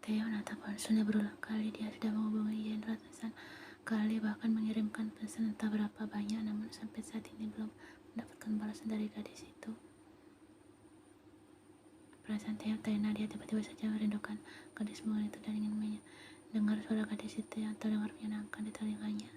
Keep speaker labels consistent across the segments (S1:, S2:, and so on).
S1: Theo menatap ponselnya berulang kali. Dia sudah menghubungi Yen ratusan kali, bahkan mengirimkan pesan entah berapa banyak, namun sampai saat ini belum mendapatkan balasan dari gadis itu. Perasaan Theo terlena. Dia tiba-tiba saja merindukan gadis bunga itu dan ingin mendengar suara gadis itu yang terdengar menyenangkan di telinganya.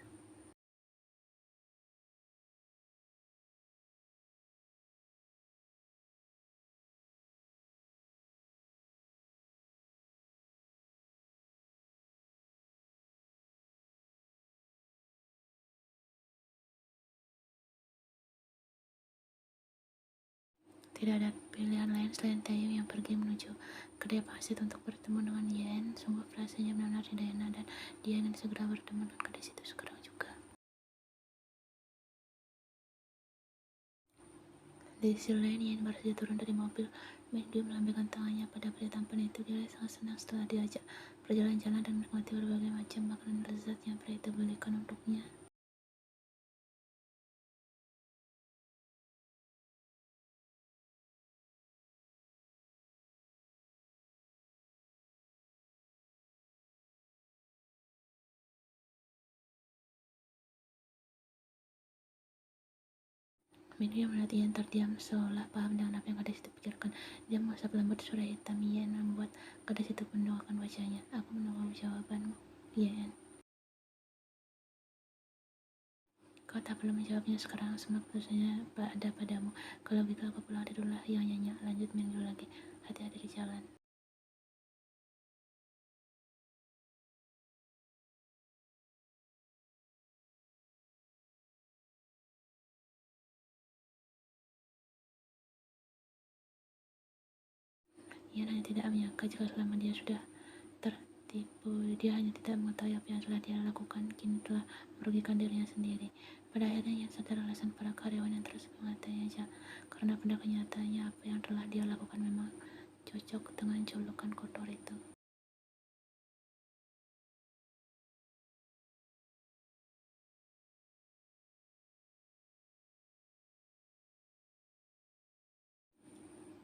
S1: Tidak ada pilihan lain selain Taeyong yang pergi menuju kedai pangsit untuk bertemu dengan Yen. Sungguh perasaannya benar-benar tidak enak dan dia ingin segera bertemu dengan gadis itu sekarang juga. Di sisi lain, Yen baru saja turun dari mobil. Dia melambaikan tangannya pada pria tampan itu. Dia sangat senang setelah diajak berjalan-jalan dan menikmati berbagai macam makanan lezat yang pria itu belikan untuknya. Dia melihat Yen terdiam seolah paham dengan apa yang gadis itu pikirkan. Dia mengusap lembut suara hitam Yen membuat gadis itu mendongakkan wajahnya. Aku menunggu jawabanmu, Yen. Kau tak perlu menjawabnya sekarang, semua keputusannya ada padamu. Kalau begitu aku pulang tidurlah, yang nyanyi. Lanjut minggu lagi. Hati-hati di jalan. Ia hanya tidak menyangka jika selama dia sudah tertipu, dia hanya tidak mengetahui apa yang telah dia lakukan kini telah merugikan dirinya sendiri. Pada akhirnya ia sadar alasan para karyawan yang terus mengatainya karena pada kenyataannya apa yang telah dia lakukan memang cocok dengan julukan kotor itu.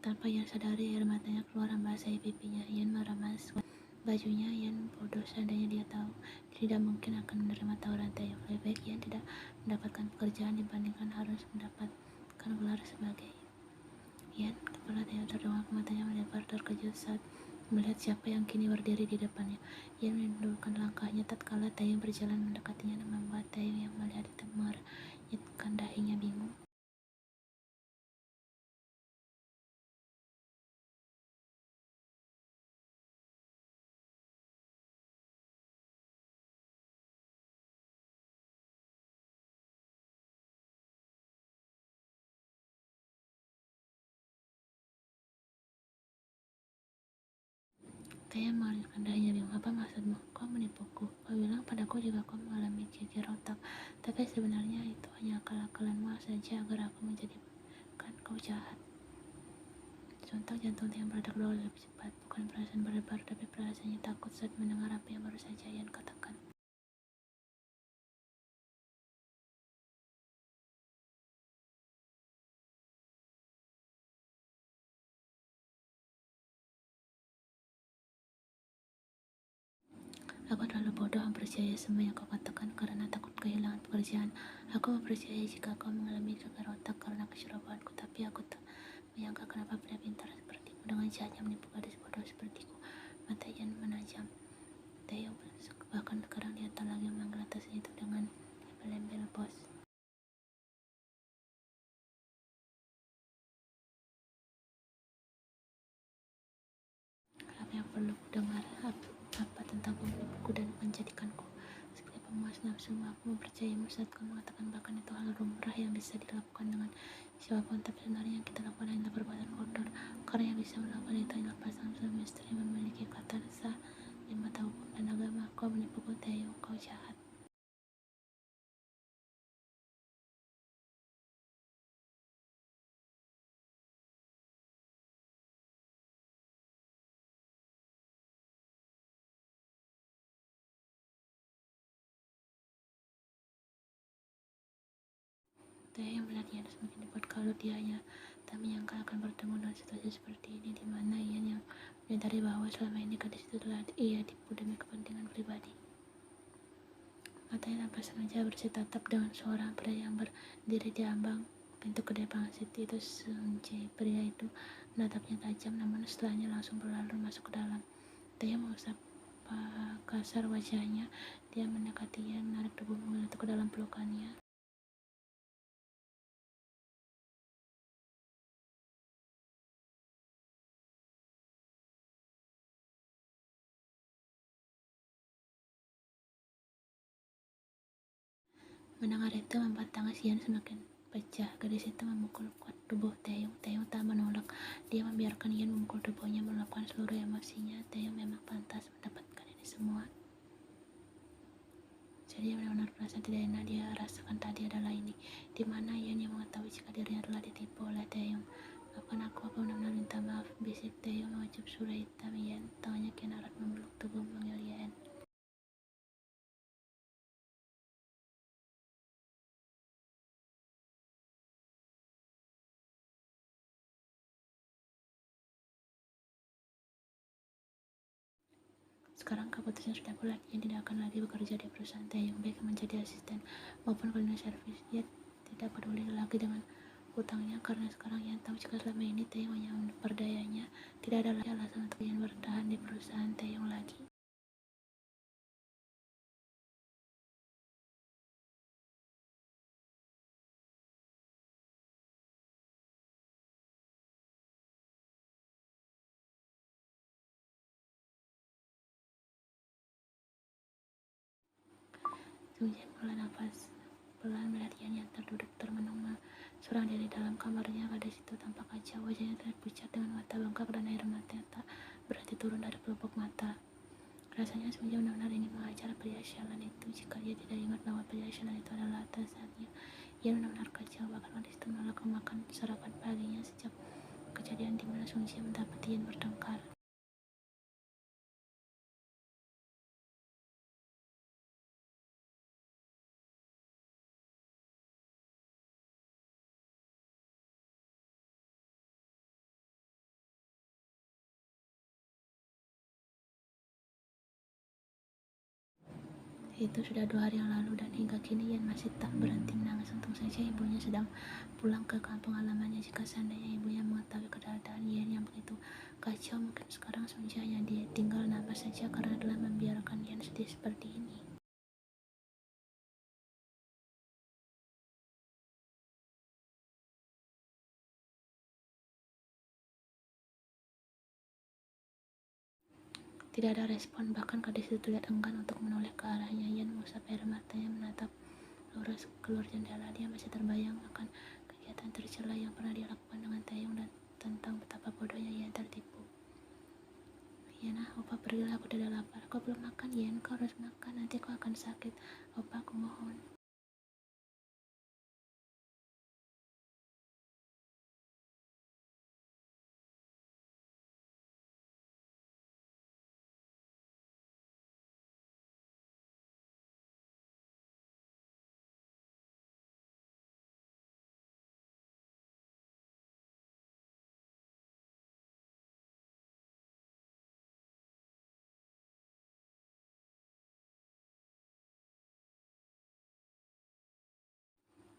S1: Tanpa ia sadari, air matanya keluar membasahi pipinya. Ian meremas bajunya. Ian bodoh, seandainya dia tahu tidak mungkin akan menerima tawaran Taeyong. Lebih baik Ian tidak mendapatkan pekerjaan dibandingkan harus mendapatkan gelar sebagai Ian. Kepala Taeyong terdongak, matanya melebar terkejut saat melihat siapa yang kini berdiri di depannya. Ian mendulurkan langkahnya tatkala Taeyong berjalan mendekatinya dan membuat Taeyong yang melihat itu mengernyitkan dahinya bingung. Taeyong mengernyitkan dahinya bingung. Apa maksudmu? Kau menipuku. Kau bilang padaku jika kau mengalami geger otak. Tapi sebenarnya itu hanya akal-akalanmu saja agar aku menjadikan kau jahat. Sontak jantung Taeyong berdetak lebih cepat. Bukan perasaan berdebar, tapi perasaannya takut saat mendengar apa yang baru saja Ian katakan. Aku terlalu bodoh mempercayai semua yang kau katakan karena takut kehilangan pekerjaan. Aku mempercayai jika kau mengalami gegar otak karena kecerobohanku, tapi aku tak menyangka kenapa pria pintar sepertimu dengan jahatnya menipu gadis bodoh sepertiku. Mata Ian menajam. Taeyong bahkan sekarang dia tak lagi memanggil atasnya itu dengan embel-embel bos. Apa yang perlu ku dengar? Apa tentang menipuku dan menjadikanku sebagai pemuas nafsumu? Aku mempercayaimu saat kau mengatakan bahkan itu hal lumrah yang bisa dilakukan dengan siapapun, tapi sebenarnya yang kita lakukan adalah perbuatan kotor, karena yang bisa melakukan itu adalah pasangan suami istri yang memiliki kata sah di mata hukum dan agama. Kau menipuku, Taeyong, kau jahat. Taeyong melihat Ian semakin dibuat kalut. Dia hanya tak menyangka akan bertemu dengan situasi seperti ini di mana Ian yang menyadari bahwa selama ini gadis itu telah ia tipu demi kepentingan pribadi. Matanya tanpa sengaja bertatap dengan seorang pria yang berdiri di ambang pintu kedai pangsit itu. Sunci, pria itu menatapnya tajam, namun setelahnya langsung berlalu masuk ke dalam. Taeyong mengusap kasar wajahnya. Dia mendekatinya, menarik tubuh Mungil itu ke dalam pelukannya. Mendengar itu membuat tangan Xian semakin pecah. Gadis itu memukul kuat tubuh Taeyong. Taeyong tak menolak. Dia membiarkan Xian memukul tubuhnya, meluapkan seluruh emosinya. Taeyong memang pantas mendapatkan ini semua. Jadi benar-benar perasaan tidak enak dia rasakan tadi adalah ini. Di mana Xian yang mengetahui jika dirinya telah ditipu oleh Taeyong. Maafkan aku benar-benar minta maaf, bisik Taeyong mengucap surai hitam Xian. Tangannya kian erat memeluk tubuh Mungil Xian. Sekarang keputusan sudah bulat, Yen tidak akan lagi bekerja di perusahaan Taeyong, baik menjadi asisten maupun cleaning service. Dia tidak peduli lagi dengan hutangnya karena sekarang Yen tahu jika selama ini Taeyong hanya memperdayanya. Tidak ada lagi alasan untuk Yen bertahan di perusahaan Taeyong lagi. Sungjin menghela nafas pelan melihat Yen yang terduduk termenung seorang diri dalam kamarnya. Gadis itu tampak kacau, wajahnya terlihat pucat dengan mata bengkak dan air mata yang tak berhenti turun dari pelupuk mata. Rasanya Sungjin benar-benar ingin mengajar pria sialan itu jika dia tidak ingat bahwa pria sialan itu adalah atasannya. Ia benar-benar kacau, bahkan gadis itu menolak makan sarapan paginya sejak kejadian di mana Sungjin mendapati Yen bertengkar. Itu sudah 2 hari yang lalu dan hingga kini Yen masih tak berhenti menangis. Untung saja ibunya sedang pulang ke kampung halamannya. Jika seandainya ibunya mengetahui keadaan Yen yang begitu kacau, mungkin sekarang Sunji hanya dia tinggal nafas saja karena telah membiarkan Yen sedih seperti ini. Tidak ada respon, bahkan gadis itu terlihat enggan untuk menoleh ke arahnya. Yen mengusap air matanya, menatap lurus keluar jendela. Dia masih terbayang akan kegiatan tercela yang pernah dia lakukan dengan Taeyong dan tentang betapa bodohnya Yen tertipu. Yen, opa pergilah, aku tidak lapar. Kau belum makan, Yen, kau harus makan, nanti kau akan sakit. Opa, aku mohon.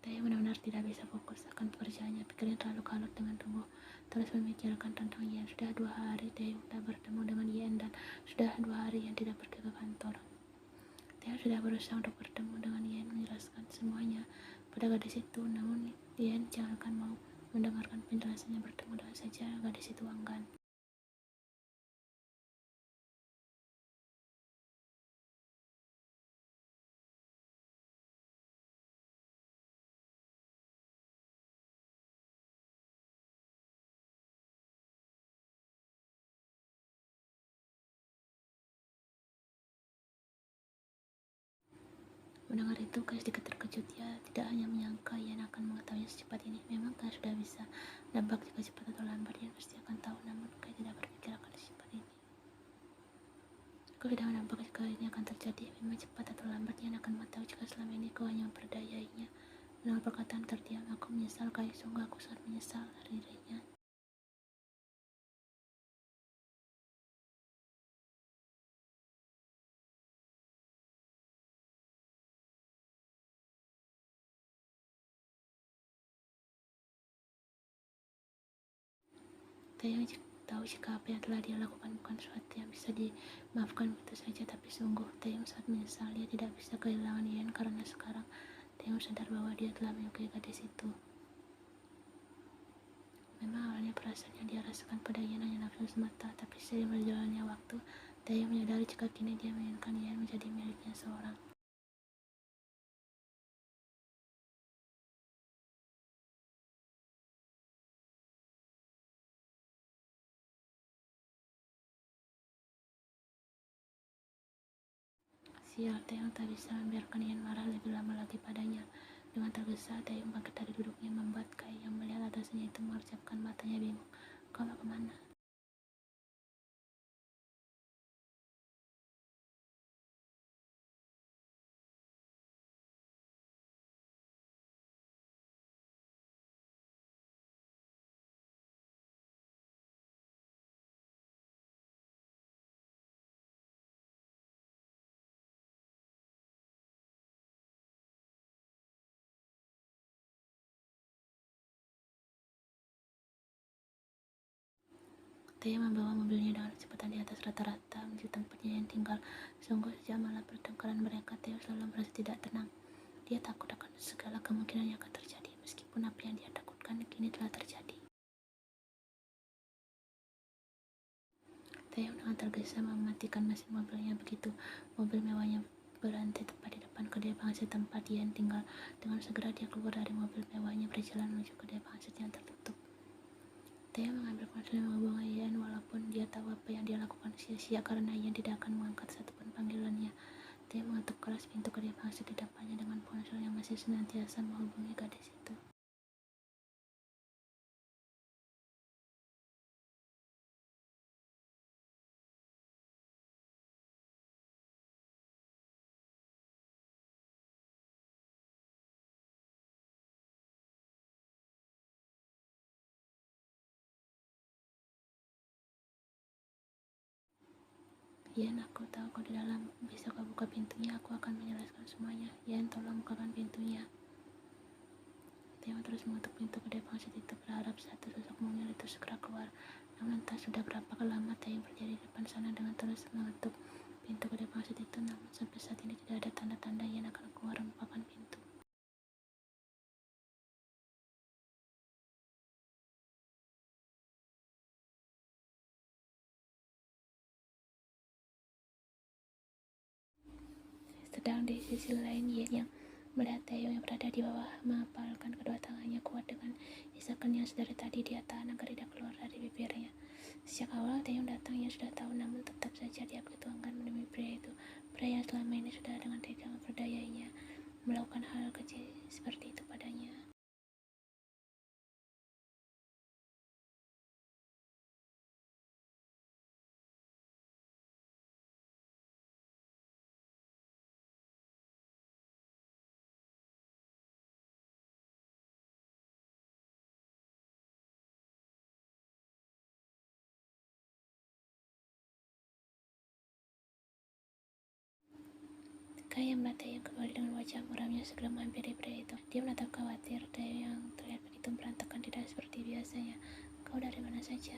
S1: Taeyong benar-benar tidak bisa fokus akan pekerjaannya. Pikirannya terlalu kalut dengan tubuh terus memikirkan tentang Yen. Sudah 2 hari Taeyong tak bertemu dengan Yen dan sudah 2 hari Yen tidak pergi ke kantor. Taeyong sudah berusaha untuk bertemu dengan Yen, menjelaskan semuanya pada gadis itu, namun Yen jangankan mau mendengarkan penjelasannya, bertemu dengan saja gadis itu enggan. Mendengar itu, Kai sedikit terkejut. Dia tidak hanya menyangka Yen akan mengetahuinya secepat ini. Memang Kai sudah bisa menebak jika cepat atau lambat Yen pasti akan tahu, namun Kai tidak berpikir akan secepat ini. Kau sudah menebak jika ini akan terjadi. Memang cepat atau lambat Yen akan mengetahui jika selama ini kau hanya memperdayainya. Mendengar perkataan terdiam, aku menyesal Kai, sungguh aku sangat menyesal, lirihnya. Taeyong tahu jika apa yang telah dia lakukan bukan sesuatu yang bisa dimaafkan begitu saja, tapi sungguh Taeyong sangat menyesal dia tidak bisa kehilangan Yen karena sekarang Taeyong sadar bahwa dia telah menyukai gadis itu. Memang awalnya perasaan yang dia rasakan pada Yen hanya nafsu semata, tapi seiring berjalannya waktu, Taeyong menyadari jika kini dia menginginkan Yen menjadi miliknya seorang. Sial, Taeyong tak bisa membiarkan Yen marah lebih lama lagi padanya. Dengan tergesa, Taeyong bangkit dari duduknya membuat Kai yang melihat atasnya itu mengerjapkan matanya bingung. Kau mau kemana? Taeyong membawa mobilnya dengan kecepatan di atas rata-rata menuju tempatnya yang tinggal. Sungguh sejak malam pertengkaran mereka, Taeyong selalu merasa tidak tenang. Dia takut akan segala kemungkinan yang akan terjadi, meskipun apa yang dia takutkan kini telah terjadi. Taeyong dengan tergesa mematikan mesin mobilnya. Begitu mobil mewahnya berhenti tepat di depan kedai pangsit tempat Yen tinggal. Dengan segera dia keluar dari mobil mewahnya berjalan menuju kedai pangsit yang tertutup. Taeyong mengambil ponsel dan menghubungi Yen walaupun dia tahu apa yang dia lakukan sia-sia karena Yen tidak akan mengangkat satupun panggilannya. Taeyong mengetuk keras pintu kedai pangsit di depannya dengan ponsel yang masih senantiasa menghubungi gadis itu. Yen, aku tahu kau di dalam. Bisa kau buka pintunya? Aku akan menjelaskan semuanya. Yen, tolong bukakan pintunya. Taeyong terus mengetuk pintu kedai pangsit itu berharap satu sosok mungil itu segera keluar. Namun entah sudah berapa lama Taeyong berdiri di depan sana dengan terus mengetuk pintu kedai pangsit itu, namun sampai saat ini tidak ada tanda-tanda Yen akan keluar membukakan pintu. Sedang di sisi lain, Yen yang melihat Taeyong yang berada di bawah mengepalkan kedua tangannya kuat dengan isakan yang sedari tadi dia tahan agar tidak keluar dari bibirnya. Sejak awal Taeyong datang, ia sudah tahu, namun tetap saja dia begitu enggan menemui pria itu. Pria yang selama ini sudah dengan tega memperdayainya melakukan hal kecil seperti itu padanya. Kai yang melihat Taeyong kembali dengan wajah muramnya segera menghampiri pria itu. Dia menatap khawatir Taeyong yang terlihat begitu berantakan, tidak seperti biasanya. Kau dari mana saja?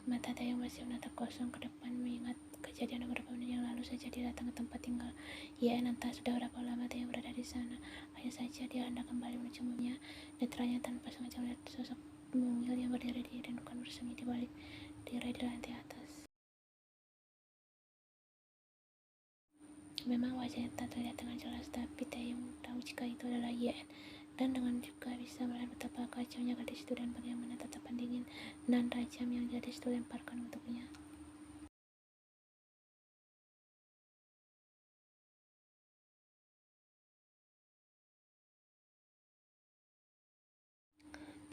S1: Mata Taeyong masih menatap kosong ke depan, mengingat kejadian beberapa menit yang lalu saja dia datang ke tempat tinggal. Ya, entah sudah berapa lama Taeyong berada di sana. Hanya saja dia hendak kembali menuju mobilnya. Netranya tanpa sengaja melihat sosok mungil yang berdiri di dan bersemi di balik tirai di lantai atas. Memang wajahnya tak terlihat dengan jelas, tapi Taeyong tahu jika itu adalah Yen. Dan dengan juga bisa melihat betapa kacaunya gadis itu dan bagaimana tatapan dingin dan tajam yang gadis itu lemparkan untuknya.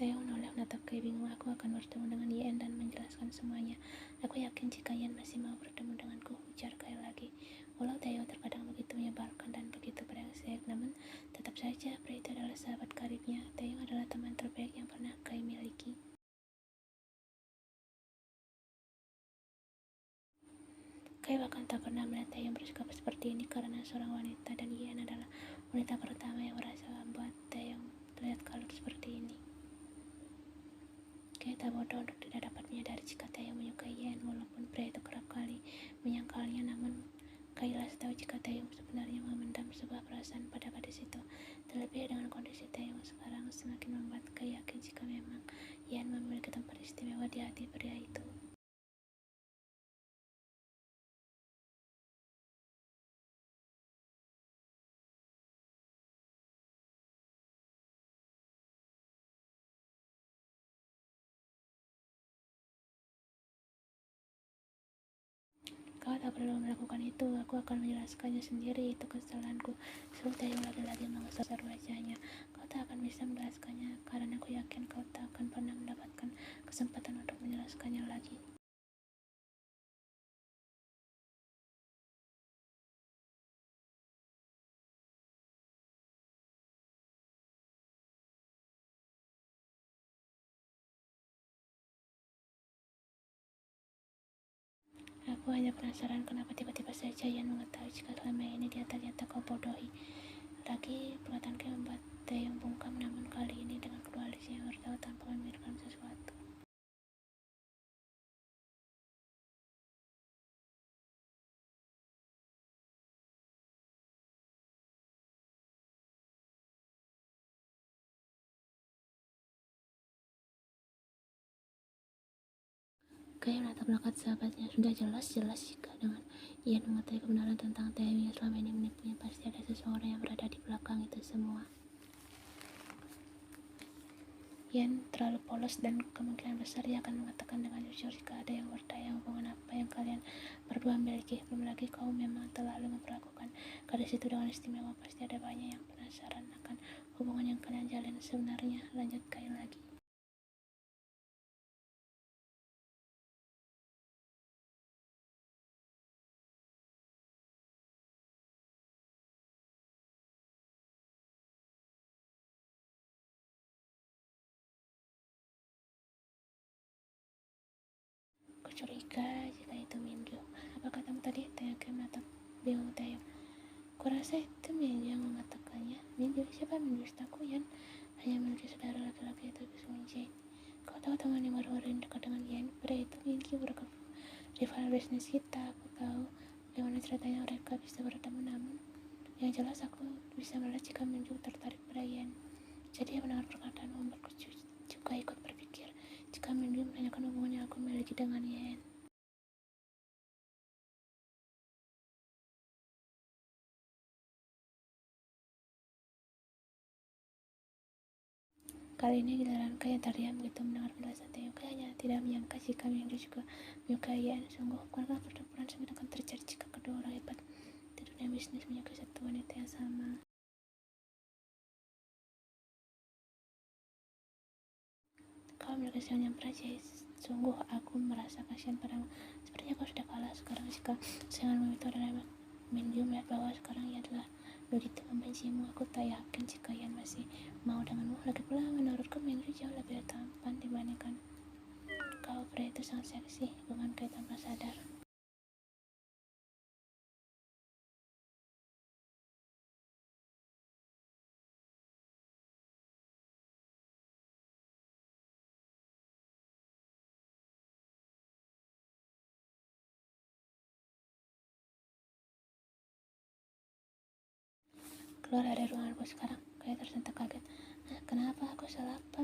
S1: Taeyong menoleh menatap Kai bingung. Aku akan bertemu dengan Yen dan menjelaskan semuanya. Aku yakin jika Yen masih mau bertemu denganku, ujar Kai lagi. Walau Taeyong terkadang begitu menyebalkan dan begitu brengsek, namun tetap saja pria itu adalah sahabat karibnya. Taeyong adalah teman terbaik yang pernah Kai miliki. Kai Kay bahkan tak pernah melihat Taeyong bersikap seperti ini karena seorang wanita, dan Ian adalah wanita pertama yang merasa membuat Taeyong terlihat kalut seperti ini. Kay tak bodoh untuk tidak dapat menyadari jika Taeyong menyukai Ian, walaupun pria itu kerap kali menyangkalnya. Namun Kay jelas tahu jika Taeyong sebenarnya memendam sebuah perasaan pada gadis itu. Terlebih dengan kondisi Taeyong sekarang semakin membuat Kay yakin jika memang Ian memiliki tempat istimewa di hati pria itu. Kau tak perlu melakukan itu, aku akan menjelaskannya sendiri. Itu kesalahanku. Seluruh Taeyong lagi-lagi mengesar wajahnya. Kau tak akan bisa menjelaskannya, karena aku yakin kau tak akan pernah mendapatkan kesempatan untuk menjelaskannya lagi. Aku hanya penasaran kenapa tiba-tiba saja Ian mengetahui jika selama ini dia ternyata kau bodohi. Lagi perkataan Kay membuat Taeyong bungkam, namun kali ini dengan kedua alisnya yang bertahu tanpa memikirkan sesuatu. Kay menatap belakang sahabatnya. Sudah jelas-jelas jika dengan Ian mengetahui kebenaran tentang Taeyong yang selama ini menipunya, pasti ada seseorang yang berada di belakang itu semua. Ian terlalu polos, dan kemungkinan besar ia akan mengatakan dengan jujur jika ada yang berdaya hubungan apa yang kalian berdua miliki. Belum lagi kau memang terlalu memperlakukan gadis itu dengan istimewa. Pasti ada banyak yang penasaran akan hubungan yang kalian jalin sebenarnya. Lanjut Kay lagi. Aku curiga jika itu Minju. Apa katamu tadi? Tanya Kay menatap bingung Taeyong. Kurasa itu Minju yang mengatakannya. Minju? Siapa Minju? Setahu Ian hanya Minju saudara laki-laki itu Sunjae. Kau tahu teman yang baru-baru ini dekat dengan Ian? Pria itu Minju, rival bisnis kita. Aku tahu bagaimana ceritanya mereka bisa bertemu, namun yang jelas aku bisa melihat jika Minju tertarik pada Ian. Jadi mendengar perkataan membuatku juga ikut berpikir jika Minju menanyakan hubungan yang aku miliki dengan Ian. Kali ini giliran Kay yang terdiam begitu mendengar penjelasan Taeyong. Kay hanya tidak menyangka jika Minju juga menyukai Ian. Sungguh, bukankah pertempuran sengit akan terjadi jika kedua orang hebat di dunia bisnis menyukai satu wanita yang sama? Kau memiliki siang yang prajais. Sungguh, aku merasa kasihan padamu. Sepertinya kau sudah kalah sekarang jika sainganmu itu adalah Minju. Melihat bahwa sekarang ia adalah begitu membencimu, aku tak yakin jika Ian masih mau denganmu. Lagi pula, menurutku Minju jauh lebih tampan dibandingkan kau. Pria itu sangat seksi, bukan Kay tanpa sadar. Keluar dari ruanganku sekarang. Kay tersentak kaget. Kenapa? Aku salah apa?